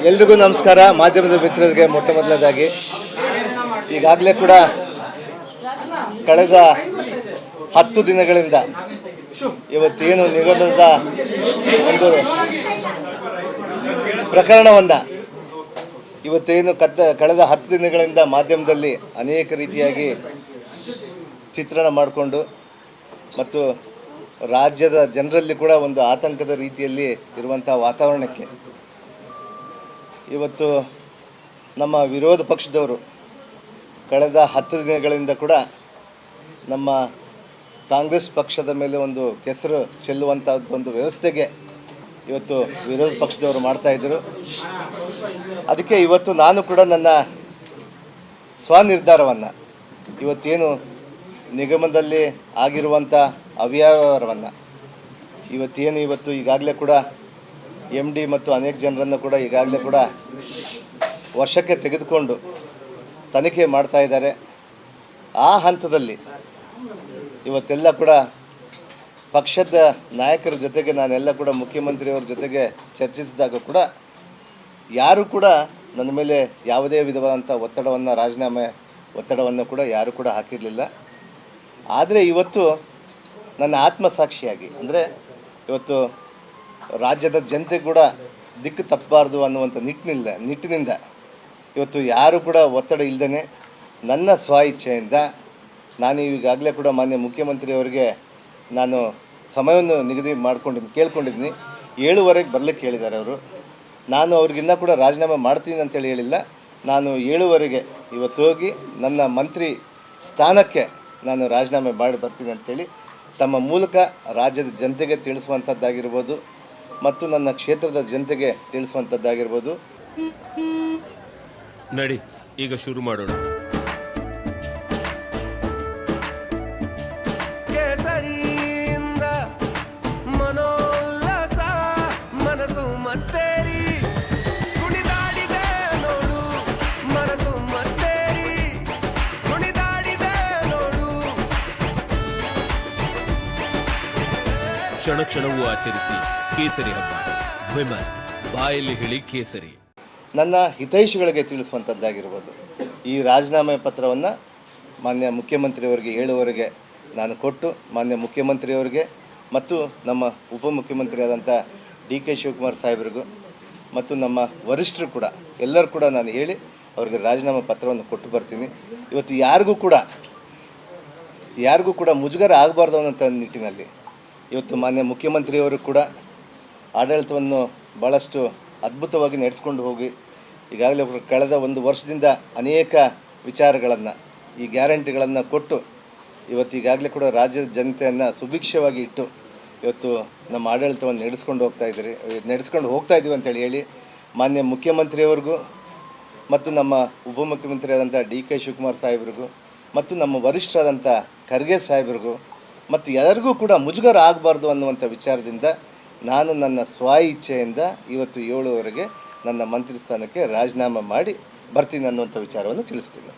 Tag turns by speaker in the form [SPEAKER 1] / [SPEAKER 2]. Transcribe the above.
[SPEAKER 1] ಎಲ್ರಿಗೂ ನಮಸ್ಕಾರ. ಮಾಧ್ಯಮದ ಮಿತ್ರರಿಗೆ ಮೊಟ್ಟ ಮೊದಲನೇದಾಗಿ ಈಗಾಗಲೇ ಕೂಡ ಕಳೆದ 10 ದಿನಗಳಿಂದ ಇವತ್ತೇನು ನಿಗಮದ ಒಂದು ಪ್ರಕರಣವನ್ನು ಇವತ್ತೇನು ಕಳೆದ 10 ದಿನಗಳಿಂದ ಮಾಧ್ಯಮದಲ್ಲಿ ಅನೇಕ ರೀತಿಯಾಗಿ ಚಿತ್ರಣ ಮಾಡಿಕೊಂಡು ಮತ್ತು ರಾಜ್ಯದ ಜನರಲ್ಲಿ ಕೂಡ ಒಂದು ಆತಂಕದ ರೀತಿಯಲ್ಲಿ ಇರುವಂಥ ವಾತಾವರಣಕ್ಕೆ ಇವತ್ತು ನಮ್ಮ ವಿರೋಧ ಪಕ್ಷದವರು ಕಳೆದ 10 ದಿನಗಳಿಂದ ಕೂಡ ನಮ್ಮ ಕಾಂಗ್ರೆಸ್ ಪಕ್ಷದ ಮೇಲೆ ಒಂದು ಕೆಸರು ಚೆಲ್ಲುವಂಥ ಒಂದು ವ್ಯವಸ್ಥೆಗೆ ಇವತ್ತು ವಿರೋಧ ಪಕ್ಷದವರು ಮಾಡ್ತಾಯಿದ್ದರು. ಅದಕ್ಕೆ ಇವತ್ತು ನಾನು ಕೂಡ ನನ್ನ ಸ್ವನಿರ್ಧಾರವನ್ನು ಇವತ್ತೇನು ನಿಗಮದಲ್ಲಿ ಆಗಿರುವಂಥ ಅವ್ಯವಹಾರವನ್ನು ಇವತ್ತು ಈಗಾಗಲೇ ಕೂಡ MD ಮತ್ತು ಅನೇಕ ಜನರನ್ನು ಕೂಡ ಈಗಾಗಲೇ ಕೂಡ ವಶಕ್ಕೆ ತೆಗೆದುಕೊಂಡು ತನಿಖೆ ಮಾಡ್ತಾ ಇದ್ದಾರೆ. ಆ ಹಂತದಲ್ಲಿ ಇವತ್ತೆಲ್ಲ ಕೂಡ ಪಕ್ಷದ ನಾಯಕರ ಜೊತೆಗೆ ನಾನೆಲ್ಲ ಕೂಡ ಮುಖ್ಯಮಂತ್ರಿಯವರ ಜೊತೆಗೆ ಚರ್ಚಿಸಿದಾಗ ಕೂಡ ಯಾರೂ ಕೂಡ ನನ್ನ ಮೇಲೆ ಯಾವುದೇ ವಿಧವಾದಂಥ ರಾಜೀನಾಮೆ ಒತ್ತಡವನ್ನು ಕೂಡ ಯಾರೂ ಕೂಡ ಹಾಕಿರಲಿಲ್ಲ. ಆದರೆ ಇವತ್ತು ನನ್ನ ಆತ್ಮಸಾಕ್ಷಿಯಾಗಿ ಅಂದರೆ ಇವತ್ತು ರಾಜ್ಯದ ಜನತೆ ಕೂಡ ದಿಕ್ಕು ತಪ್ಪಬಾರ್ದು ಅನ್ನುವಂಥ ನಿಟ್ಟಿನಿಂದ ಇವತ್ತು ಯಾರು ಕೂಡ ಒತ್ತಡ ಇಲ್ಲದೇ ನನ್ನ ಸ್ವ ಇಚ್ಛೆಯಿಂದ ನಾನು ಈಗಾಗಲೇ ಕೂಡ ಮಾನ್ಯ ಮುಖ್ಯಮಂತ್ರಿಯವರಿಗೆ ನಾನು ಸಮಯವನ್ನು ನಿಗದಿ ಕೇಳ್ಕೊಂಡಿದ್ದೀನಿ. 7:15ಕ್ಕೆ ಬರಲಿಕ್ಕೆ ಹೇಳಿದ್ದಾರೆ ಅವರು. ನಾನು ಅವ್ರಿಗಿನ್ನ ಕೂಡ ರಾಜೀನಾಮೆ ಮಾಡ್ತೀನಿ ಅಂತೇಳಿ ಹೇಳಿಲ್ಲ. ನಾನು 7:15ಗೆ ಇವತ್ತು ಹೋಗಿ ನನ್ನ ಮಂತ್ರಿ ಸ್ಥಾನಕ್ಕೆ ನಾನು ರಾಜೀನಾಮೆ ಮಾಡಿ ಬರ್ತೀನಿ ಅಂತೇಳಿ ತಮ್ಮ ಮೂಲಕ ರಾಜ್ಯದ ಜನತೆಗೆ ತಿಳಿಸುವಂಥದ್ದಾಗಿರ್ಬೋದು ಮತ್ತು ನನ್ನ ಕ್ಷೇತ್ರದ ಜನತೆಗೆ ತಿಳಿಸುವಂಥದ್ದಾಗಿರ್ಬೋದು.
[SPEAKER 2] ನಡಿ ಈಗ ಶುರು ಮಾಡೋಣ. ಕೇಸರಿಯಿಂದ ಮನೋಲ್ಲಾಸ ಮನಸ್ಸು ಮತ್ತೇರಿ ಕುಣಿದಾಡಿದೆ ನೋಡು, ಮನಸ್ಸು ಮತ್ತೇರಿ ಕುಣಿದಾಡಿದೆ ನೋಡು. ಕ್ಷಣ ಕ್ಷಣವೂ ಆಚರಿಸಿ ಕೇಸರಿ ಹಬ್ಬ. ವಿಮಲ್ ಬಾಯಲ್ಲಿ ಹೇಳಿ ಕೇಸರಿ.
[SPEAKER 1] ನನ್ನ ಹಿತೈಷಿಗಳಿಗೆ ತಿಳಿಸುವಂಥದ್ದಾಗಿರ್ಬೋದು. ಈ ರಾಜೀನಾಮೆ ಪತ್ರವನ್ನು ಮಾನ್ಯ ಮುಖ್ಯಮಂತ್ರಿಯವರಿಗೆ 7:15ಗೆ ನಾನು ಕೊಟ್ಟು ಮಾನ್ಯ ಮುಖ್ಯಮಂತ್ರಿಯವರಿಗೆ ಮತ್ತು ನಮ್ಮ ಉಪಮುಖ್ಯಮಂತ್ರಿಯಾದಂಥ DK ಶಿವಕುಮಾರ್ ಸಾಹೇಬರಿಗೂ ಮತ್ತು ನಮ್ಮ ವರಿಷ್ಠರು ಕೂಡ ಎಲ್ಲರೂ ಕೂಡ ನಾನು ಹೇಳಿ ಅವರಿಗೆ ರಾಜೀನಾಮೆ ಪತ್ರವನ್ನು ಕೊಟ್ಟು ಬರ್ತೀನಿ. ಇವತ್ತು ಯಾರಿಗೂ ಕೂಡ ಮುಜುಗರ ಆಗಬಾರ್ದು ಅನ್ನೋಂಥ ನಿಟ್ಟಿನಲ್ಲಿ ಇವತ್ತು ಮಾನ್ಯ ಮುಖ್ಯಮಂತ್ರಿಯವರು ಕೂಡ ಆಡಳಿತವನ್ನು ಭಾಳಷ್ಟು ಅದ್ಭುತವಾಗಿ ನಡೆಸ್ಕೊಂಡು ಹೋಗಿ ಈಗಾಗಲೇ ಕಳೆದ 1 ವರ್ಷದಿಂದ ಅನೇಕ ವಿಚಾರಗಳನ್ನು ಈ ಗ್ಯಾರಂಟಿಗಳನ್ನು ಕೊಟ್ಟು ಇವತ್ತು ಈಗಾಗಲೇ ಕೂಡ ರಾಜ್ಯದ ಜನತೆಯನ್ನು ಸುಭಿಕ್ಷವಾಗಿ ಇಟ್ಟು ಇವತ್ತು ನಮ್ಮ ಆಡಳಿತವನ್ನು ನಡೆಸ್ಕೊಂಡು ಹೋಗ್ತಾ ಇದ್ದೀವಿ ಅಂತೇಳಿ ಹೇಳಿ ಮಾನ್ಯ ಮುಖ್ಯಮಂತ್ರಿಯವರಿಗೂ ಮತ್ತು ನಮ್ಮ ಉಪಮುಖ್ಯಮಂತ್ರಿಯಾದಂಥ DK ಶಿವಕುಮಾರ್ ಸಾಹೇಬ್ರಿಗೂ ಮತ್ತು ನಮ್ಮ ವರಿಷ್ಠರಾದಂಥ ಖರ್ಗೆ ಸಾಹೇಬ್ರಿಗೂ ಮತ್ತು ಎಲ್ಲರಿಗೂ ಕೂಡ ಮುಜುಗರ ಆಗಬಾರ್ದು ಅನ್ನುವಂಥ ವಿಚಾರದಿಂದ ನಾನು ನನ್ನ ಸ್ವ ಇಚ್ಛೆಯಿಂದ ಇವತ್ತು 7:15ಗೆ ನನ್ನ ಮಂತ್ರಿ ಸ್ಥಾನಕ್ಕೆ ರಾಜೀನಾಮೆ ಮಾಡಿ ಬರ್ತೀನಿ ಅನ್ನುವಂಥ ವಿಚಾರವನ್ನು ತಿಳಿಸ್ತೀನಿ.